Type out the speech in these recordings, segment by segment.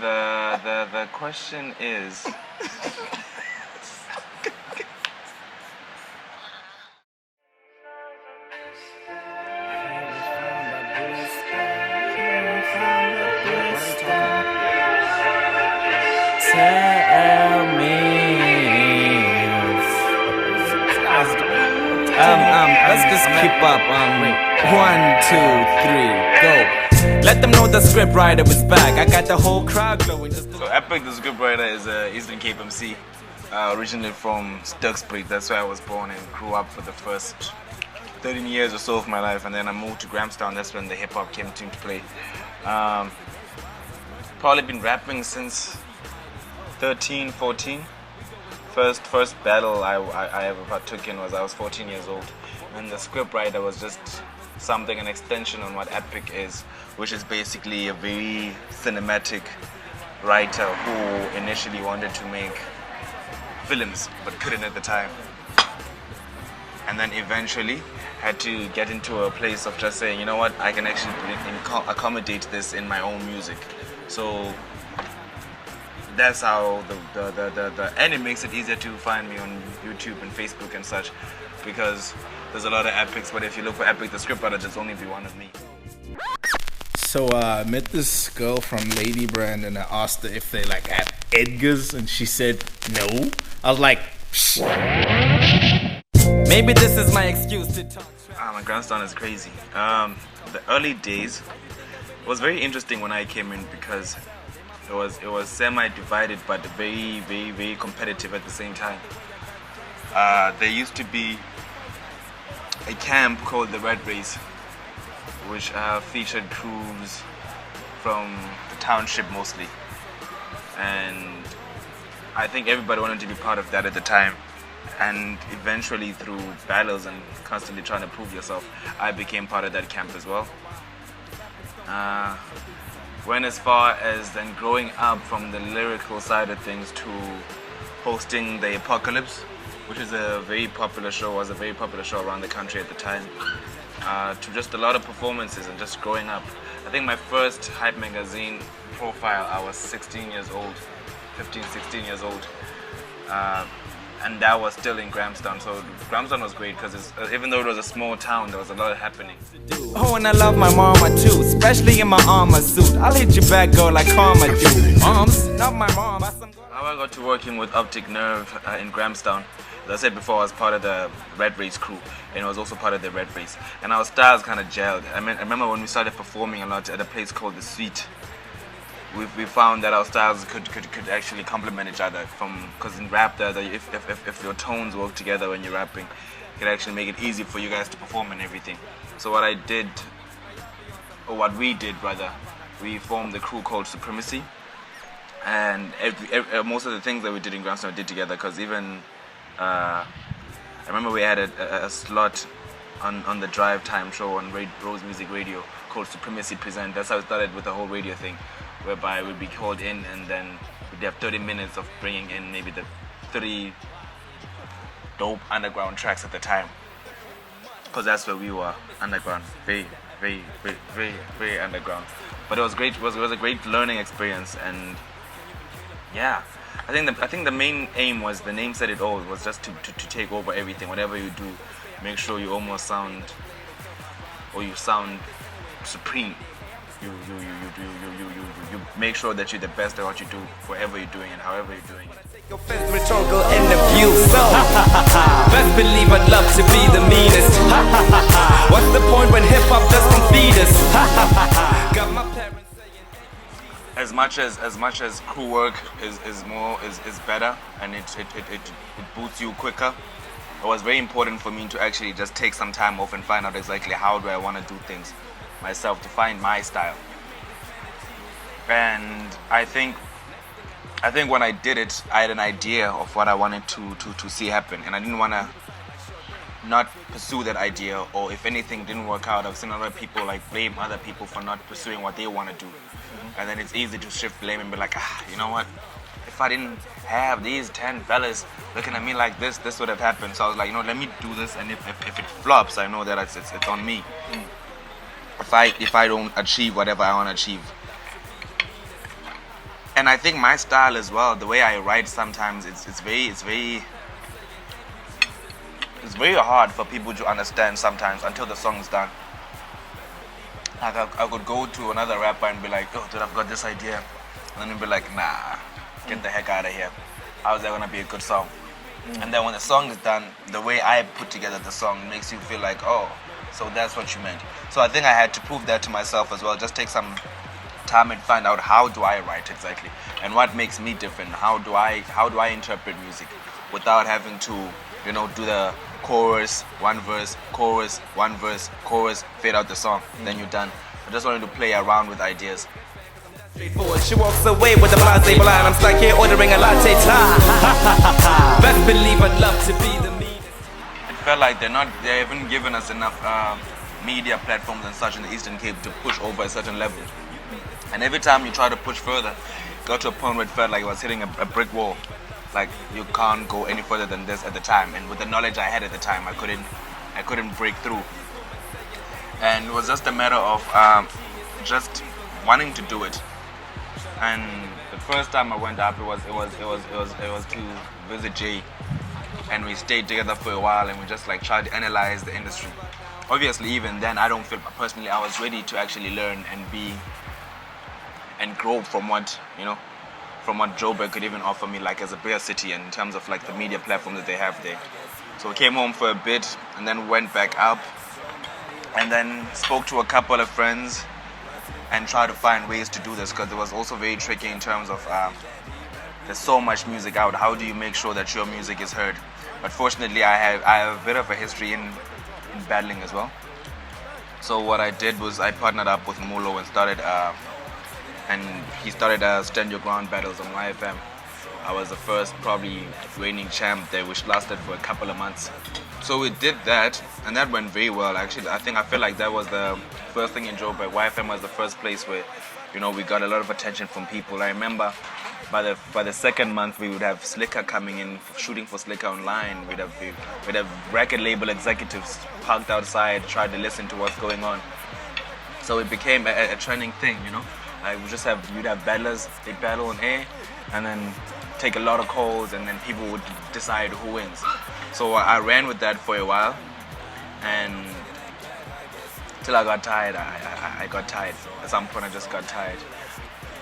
The question is. Tell me. Let's just keep up. 1, 2, 3, go. Let them know the Scriptwriter was back. I got the whole crowd going. So Epic The Scriptwiter is a Eastern Cape MC, originally from Diaries. That's where I was born and grew up for the first 13 years or so of my life, and then I moved to Grahamstown. That's when the hip hop came into play. Probably been rapping since 13, 14. First battle I ever partook in was I was 14 years old, and the Scriptwriter was just an extension on what Epic is, which is basically a very cinematic writer who initially wanted to make films but couldn't at the time, and then eventually had to get into a place of just saying, you know what, I can actually accommodate this in my own music. So that's how and it makes it easier to find me on YouTube and Facebook and such, because there's a lot of epics, but if you look for Epic The Scriptwriter, there's only be one of me. So I met this girl from Lady Brand and I asked her if they like at Edgar's and she said no. I was like, psh. Maybe this is my excuse to talk. My Grahamstown is crazy. The early days was very interesting when I came in, because it was semi-divided but very, very, very competitive at the same time. There used to be a camp called the Red Race, which featured crews from the township mostly, and I think everybody wanted to be part of that at the time. And eventually, through battles and constantly trying to prove yourself, I became part of that camp as well. Went as far as then growing up from the lyrical side of things to hosting the Apocalypse, which is a very popular show, was a very popular show around the country at the time, to just a lot of performances and just growing up. I think my first Hype magazine profile, I was 16 years old, 15, 16 years old. And that was still in Grahamstown. So Grahamstown was great because even though it was a small town, there was a lot happening. Oh, and I love my mama too, especially in my armor suit. I'll hit you back, girl, like karma do. Moms, not my mom. How I got to working with Optic Nerve in Grahamstown. As I said before, I was part of the Red Race crew, and I was also part of the Red Race. And our styles kind of gelled. I remember when we started performing a lot at a place called The Suite. We found that our styles could actually complement each other, because in rap, if your tones work together when you're rapping, it could actually make it easy for you guys to perform and everything. So what we did, we formed the crew called Supremacy, and most of the things that we did in Grahamstown we did together, because even I remember we had a slot on the drive time show on Rose Music Radio called Supremacy Present. That's how it started with the whole radio thing, whereby we'd be called in and then we'd have 30 minutes of bringing in maybe the 3 dope underground tracks at the time, because that's where we were, underground, very, very, very, very, very underground. But it was great. It was a great learning experience, and yeah, I think the main aim was, the name said it all, was just to take over everything. Whatever you do, make sure you almost sound, or you sound supreme. You make sure that you're the best at what you do, whatever you're doing and however you're doing it. Rhetorical interview, so best believe I'd love to be the meanest. What's the point when hip hop doesn't feed us? Got my parents saying, as much as crew work is better, and it boots you quicker, it was very important for me to actually just take some time off and find out exactly how do I want to do things myself, to find my style. And I think when I did it, I had an idea of what I wanted to see happen, and I didn't want to not pursue that idea, or if anything didn't work out, I've seen other people like blame other people for not pursuing what they want to do. And then it's easy to shift blame and be like, you know what, if I didn't have these 10 fellas looking at me like this would have happened. So I was like, let me do this, and if it flops, I know that it's on me. If I don't achieve whatever I want to achieve. And I think my style as well, the way I write sometimes, it's very hard for people to understand sometimes until the song is done. Like I could go to another rapper and be like, oh dude, I've got this idea. And then he'd be like, nah, get the heck out of here. How is that gonna be a good song? And then when the song is done, the way I put together the song makes you feel like, oh, so that's what you meant. So I think I had to prove that to myself as well. Just take some time and find out how do I write exactly and what makes me different. How do I interpret music without having to, you know, do the chorus, one verse, fade out the song, then you're done. I just wanted to play around with ideas. She walks away with a blase blind. I'm stuck here ordering a latte time. Best believe I'd love to be the meanest. It felt like they haven't given us enough media platforms and such in the Eastern Cape to push over a certain level. And every time you try to push further, it got to a point where it felt like it was hitting a brick wall. Like you can't go any further than this at the time. And with the knowledge I had at the time, I couldn't break through. And it was just a matter of just wanting to do it. And the first time I went up, it was to visit Jay, and we stayed together for a while, and we just like tried to analyze the industry. Obviously, even then, I don't feel personally I was ready to actually learn and grow from what Joburg could even offer me, like as a bigger city, and in terms of like the media platform that they have there. So I came home for a bit, and then went back up, and then spoke to a couple of friends. And try to find ways to do this, because it was also very tricky in terms of there's so much music out. How do you make sure that your music is heard? But fortunately, I have a bit of a history in battling as well. So what I did was I partnered up with Mulo and he started Stand Your Ground battles on YFM. I was the first probably reigning champ there, which lasted for a couple of months. So we did that, and that went very well. Actually, I feel like that was the first thing in Joburg. YFM was the first place where, you know, we got a lot of attention from people. I remember by the second month we would have Slicker coming in, shooting for Slicker online. We'd have record label executives parked outside, tried to listen to what's going on. So it became a trending thing, you know. You'd have battlers, they battle on air, and then take a lot of calls, and then people would decide who wins. So I ran with that for a while, and till I got tired. I got tired. At some point, I just got tired.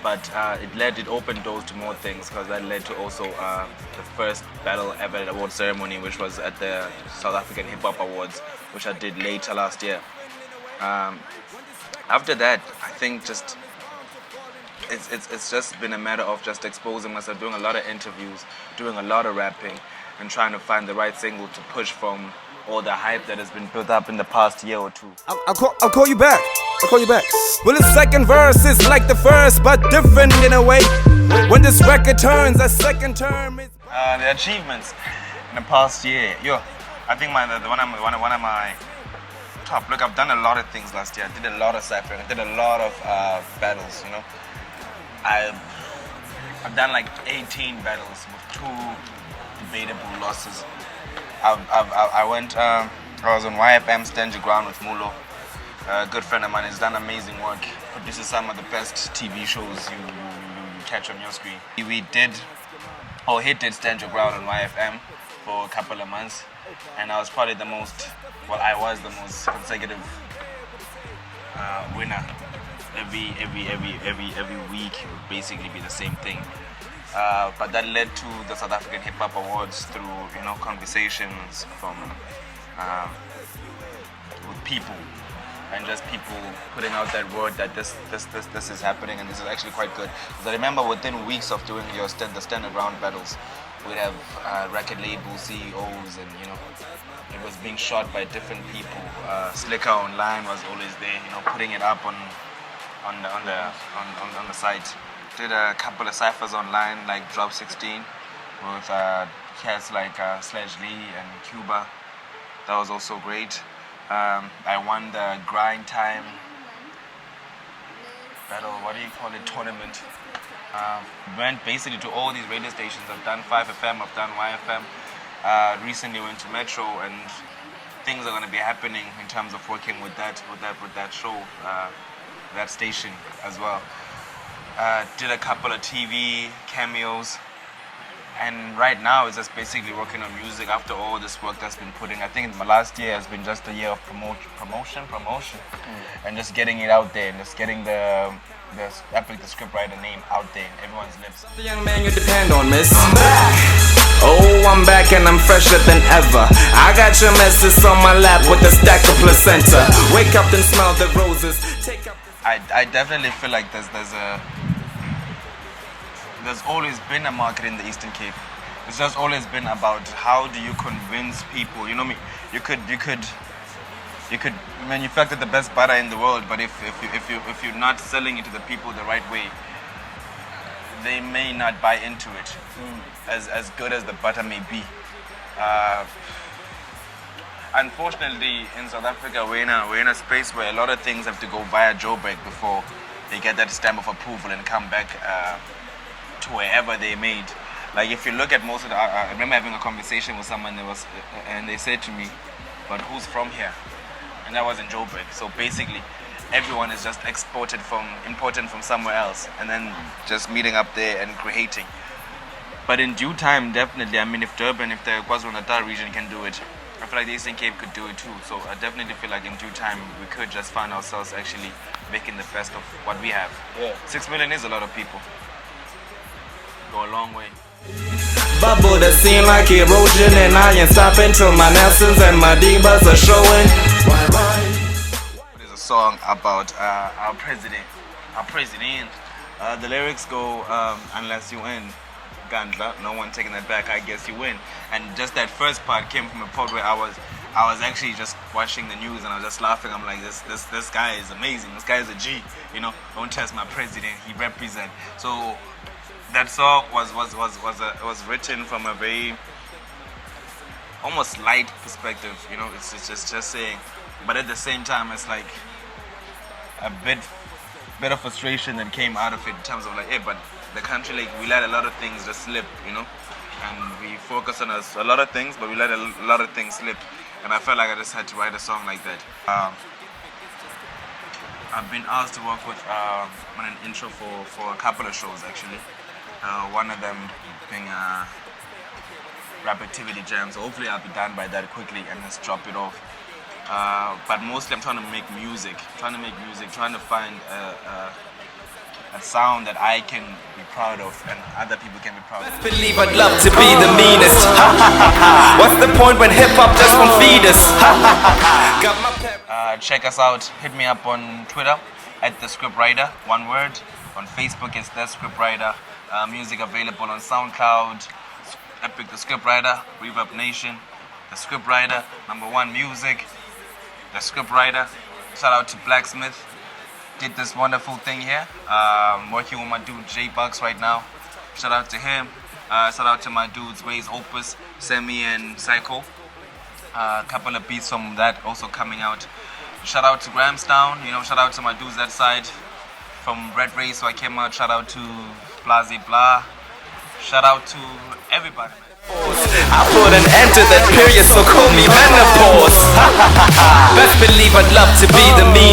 But it opened doors to more things, because that led to also the first battle ever at award ceremony, which was at the South African Hip Hop Awards, which I did later last year. After that, I think it's just been a matter of just exposing myself, doing a lot of interviews, doing a lot of rapping, and trying to find the right single to push from all the hype that has been built up in the past year or two. I'll call you back. Well, the second verse is like the first, but different in a way. When this record turns, a second term is... The achievements in the past year. I think one of my top. Look, I've done a lot of things last year. I did a lot of ciphering. I did a lot of battles, you know. I've done like 18 battles with 2 debatable losses. I was on YFM Stand Your Ground with Mulo. A good friend of mine has done amazing work. Produces some of the best TV shows you catch on your screen. He did Stand Your Ground on YFM for a couple of months, and I was probably the most consecutive winner. Every week it would basically be the same thing. But that led to the South African Hip Hop Awards through, you know, conversations from with people, and just people putting out that word that this is happening, and this is actually quite good. Because I remember within weeks of doing the Stand Your Ground battles, we'd have record label CEOs, and you know, it was being shot by different people. Slicker Online was always there, you know, putting it up on the site. Did a couple of ciphers online, like Drop 16, with cats like Sledge Lee and Cuba. That was also great. I won the Grind Time battle, tournament. Went basically to all these radio stations. I've done 5FM, I've done YFM. Recently went to Metro, and things are going to be happening in terms of working with that show, that station as well. did a couple of TV cameos, and right now it's just basically working on music after all this work that's been putting. I think my last year has been just a year of promotion, and just getting it out there, and just getting the Epic The Scriptwriter name out there in everyone's lips. The young man you depend on, miss. I'm back. Oh, I'm back and I'm fresher than ever. I got your message on my lap with a stack of placenta. Wake up and smell the roses. Take up. I definitely feel like there's always been a market in the Eastern Cape. It's just always been about how do you convince people. You know me. You could manufacture the best butter in the world, but if you're not selling it to the people the right way, they may not buy into it. As good as the butter may be. Unfortunately, in South Africa, we're in a space where a lot of things have to go via Joburg before they get that stamp of approval and come back to wherever they made. Like if you look at most of the, I remember having a conversation with someone and they said to me, "But who's from here?" And that was in Joburg. So basically, everyone is just imported from somewhere else, and then just meeting up there and creating. But in due time, definitely. I mean, if Durban, if the KwaZulu-Natal region can do it, I feel like the Eastern Cape could do it too. So I definitely feel like in due time, we could just find ourselves actually making the best of what we have. Yeah. 6 million is a lot of people. Go a long way. Bubble that seem like erosion, and I ain't stopping till my Nelsons and my Divas are showing. There's a song about our president. The lyrics go, unless you win, Gandla, no one taking that back, I guess you win. And just that first part came from a part where I was actually just watching the news and I was just laughing. I'm like, this guy is amazing. This guy is a G. You know, don't test my president. He represent. So that song was written from a very almost light perspective. You know, it's just saying, but at the same time, it's like a bit of frustration that came out of it in terms of like, hey, but the country, like, we let a lot of things just slip, you know, and we focus on a lot of things, but we let a lot of things slip, and I felt like I just had to write a song like that. I've been asked to work with on an intro for a couple of shows actually. One of them being Rapidity Jam, so hopefully I'll be done by that quickly and just drop it off. But mostly I'm trying to make music, trying to find a sound that I can be proud of and other people can be proud of. Believe I'd love to be the meanest. What's the point when hip-hop just won't feed us? Check us out, hit me up on Twitter at The Scriptwriter, one word. On Facebook it's The Scriptwriter. Music available on SoundCloud, Epic The Scriptwriter, Reverb Nation, The Scriptwriter, #1 music, The Scriptwriter. Shout out to Blacksmithed. Did this wonderful thing here. Working with my dude J Bucks right now. Shout out to him. Shout out to my dudes Ways Opus, Semi and Psycho. A couple of beats from that also coming out. Shout out to Grahamstown. You know, shout out to my dudes that side from Red Race. So I came out. Shout out to Blase Blah. Shout out to everybody. I put an end to that period, so call me menopause. Best believe I'd love to be the meanest.